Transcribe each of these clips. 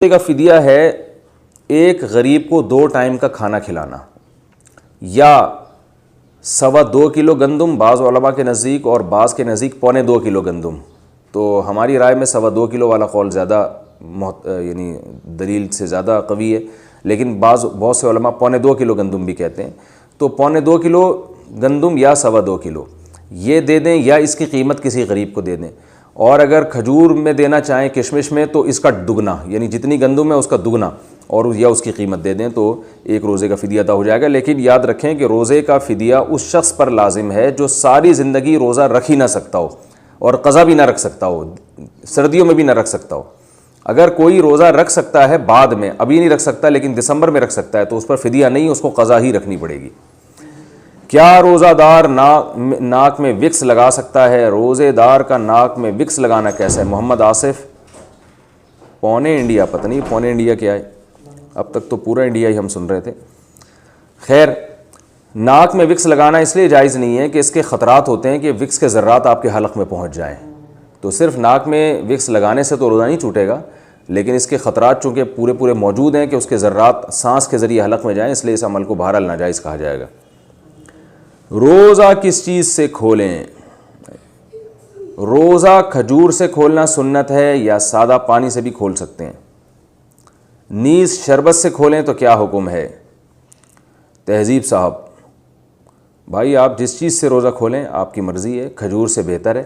کا فدیہ ہے ایک غریب کو 2 ٹائم کا کھانا کھلانا، یا 2.25 کلو گندم بعض علماء کے نزدیک اور بعض کے نزدیک 2.25 کلو گندم۔ تو ہماری رائے میں 2.25 کلو والا قول زیادہ یعنی دلیل سے زیادہ قوی ہے، لیکن بہت سے علماء 2.25 کلو گندم بھی کہتے ہیں۔ تو 2.25 کلو گندم یا 2.25 کلو یہ دے دیں، یا اس کی قیمت کسی غریب کو دے دیں، اور اگر کھجور میں دینا چاہیں کشمش میں تو اس کا دگنا، یعنی جتنی گندم ہے اس کا دگنا، اور یا اس کی قیمت دے دیں تو ایک روزے کا فدیہ ادا ہو جائے گا۔ لیکن یاد رکھیں کہ روزے کا فدیہ اس شخص پر لازم ہے جو ساری زندگی روزہ رکھ ہی نہ سکتا ہو اور قضا بھی نہ رکھ سکتا ہو، سردیوں میں بھی نہ رکھ سکتا ہو۔ اگر کوئی روزہ رکھ سکتا ہے بعد میں، ابھی نہیں رکھ سکتا لیکن دسمبر میں رکھ سکتا ہے، تو اس پر فدیہ نہیں، اس کو قضا ہی رکھنی پڑے گی۔ کیا روزہ دار ناک میں وکس لگا سکتا ہے؟ روزے دار کا ناک میں وکس لگانا کیسا ہے؟ محمد آصف پونے انڈیا، پتہ نہیں پونے انڈیا کیا ہے، اب تک تو پورا انڈیا ہی ہم سن رہے تھے۔ خیر، ناک میں وکس لگانا اس لیے جائز نہیں ہے کہ اس کے خطرات ہوتے ہیں کہ وکس کے ذرات آپ کے حلق میں پہنچ جائیں۔ تو صرف ناک میں وکس لگانے سے تو روزہ نہیں چھوٹے گا، لیکن اس کے خطرات چونکہ پورے موجود ہیں کہ اس کے ذرات سانس کے ذریعے حلق میں جائیں، اس لیے اس عمل کو بہرحال ناجائز کہا جائے گا۔ روزہ کس چیز سے کھولیں؟ روزہ کھجور سے کھولنا سنت ہے یا سادہ پانی سے بھی کھول سکتے ہیں؟ نیز شربت سے کھولیں تو کیا حکم ہے؟ تہذیب صاحب بھائی، آپ جس چیز سے روزہ کھولیں آپ کی مرضی ہے، کھجور سے بہتر ہے،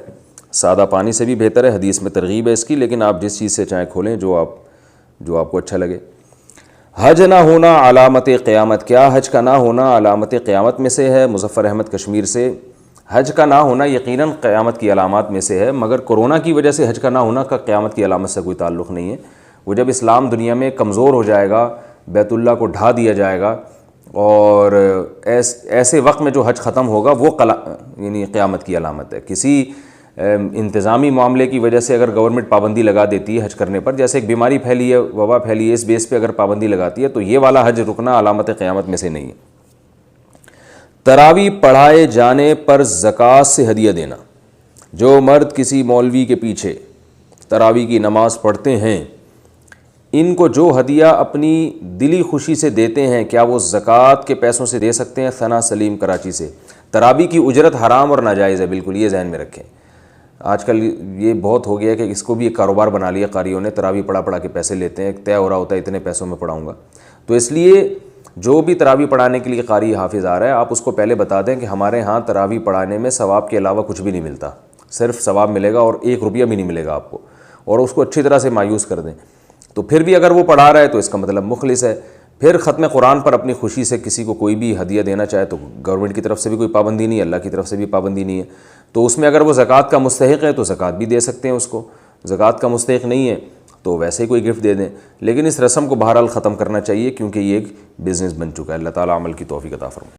سادہ پانی سے بھی بہتر ہے، حدیث میں ترغیب ہے اس کی، لیکن آپ جس چیز سے چاہیں کھولیں جو آپ کو اچھا لگے۔ حج نہ ہونا علامت قیامت، کیا حج کا نہ ہونا علامت قیامت میں سے ہے؟ مظفر احمد کشمیر سے، حج کا نہ ہونا یقیناً قیامت کی علامات میں سے ہے، مگر کورونا کی وجہ سے حج کا نہ ہونا کا قیامت کی علامت سے کوئی تعلق نہیں ہے۔ وہ جب اسلام دنیا میں کمزور ہو جائے گا، بیت اللہ کو ڈھا دیا جائے گا، اور ایسے وقت میں جو حج ختم ہوگا وہ یعنی قیامت کی علامت ہے۔ کسی انتظامی معاملے کی وجہ سے اگر گورنمنٹ پابندی لگا دیتی ہے حج کرنے پر، جیسے ایک بیماری پھیلی ہے، وبا پھیلی ہے، اس بیس پہ اگر پابندی لگاتی ہے تو یہ والا حج رکنا علامت قیامت میں سے نہیں ہے۔ تراویح پڑھائے جانے پر زکوٰۃ سے ہدیہ دینا، جو مرد کسی مولوی کے پیچھے تراویح کی نماز پڑھتے ہیں، ان کو جو ہدیہ اپنی دلی خوشی سے دیتے ہیں کیا وہ زکوٰۃ کے پیسوں سے دے سکتے ہیں؟ ثنا سلیم کراچی سے۔ تراویح کی اجرت حرام اور ناجائز ہے، بالکل یہ ذہن میں رکھیں۔ آج کل یہ بہت ہو گیا ہے کہ اس کو بھی ایک کاروبار بنا لیا قاریوں نے، تراویح پڑھا کے پیسے لیتے ہیں، طے ہو رہا ہوتا ہے اتنے پیسوں میں پڑھاؤں گا۔ تو اس لیے جو بھی تراویح پڑھانے کے لیے قاری حافظ آ رہا ہے، آپ اس کو پہلے بتا دیں کہ ہمارے ہاں تراویح پڑھانے میں ثواب کے علاوہ کچھ بھی نہیں ملتا، صرف ثواب ملے گا اور 1 روپیہ بھی نہیں ملے گا آپ کو، اور اس کو اچھی طرح سے مایوس کر دیں۔ تو پھر بھی اگر وہ پڑھا رہا ہے تو اس کا مطلب مخلص ہے۔ پھر ختم قرآن پر اپنی خوشی سے کسی کو کوئی بھی ہدیہ دینا چاہے تو گورنمنٹ کی طرف سے بھی کوئی پابندی نہیں ہے، اللہ کی طرف سے بھی پابندی نہیں ہے، تو اس میں اگر وہ زکوٰۃ کا مستحق ہے تو زکوٰۃ بھی دے سکتے ہیں اس کو، زکوٰۃ کا مستحق نہیں ہے تو ویسے ہی کوئی گفٹ دے دیں، لیکن اس رسم کو بہرحال ختم کرنا چاہیے کیونکہ یہ ایک بزنس بن چکا ہے۔ اللہ تعالیٰ عمل کی توفیق عطا فرمائے۔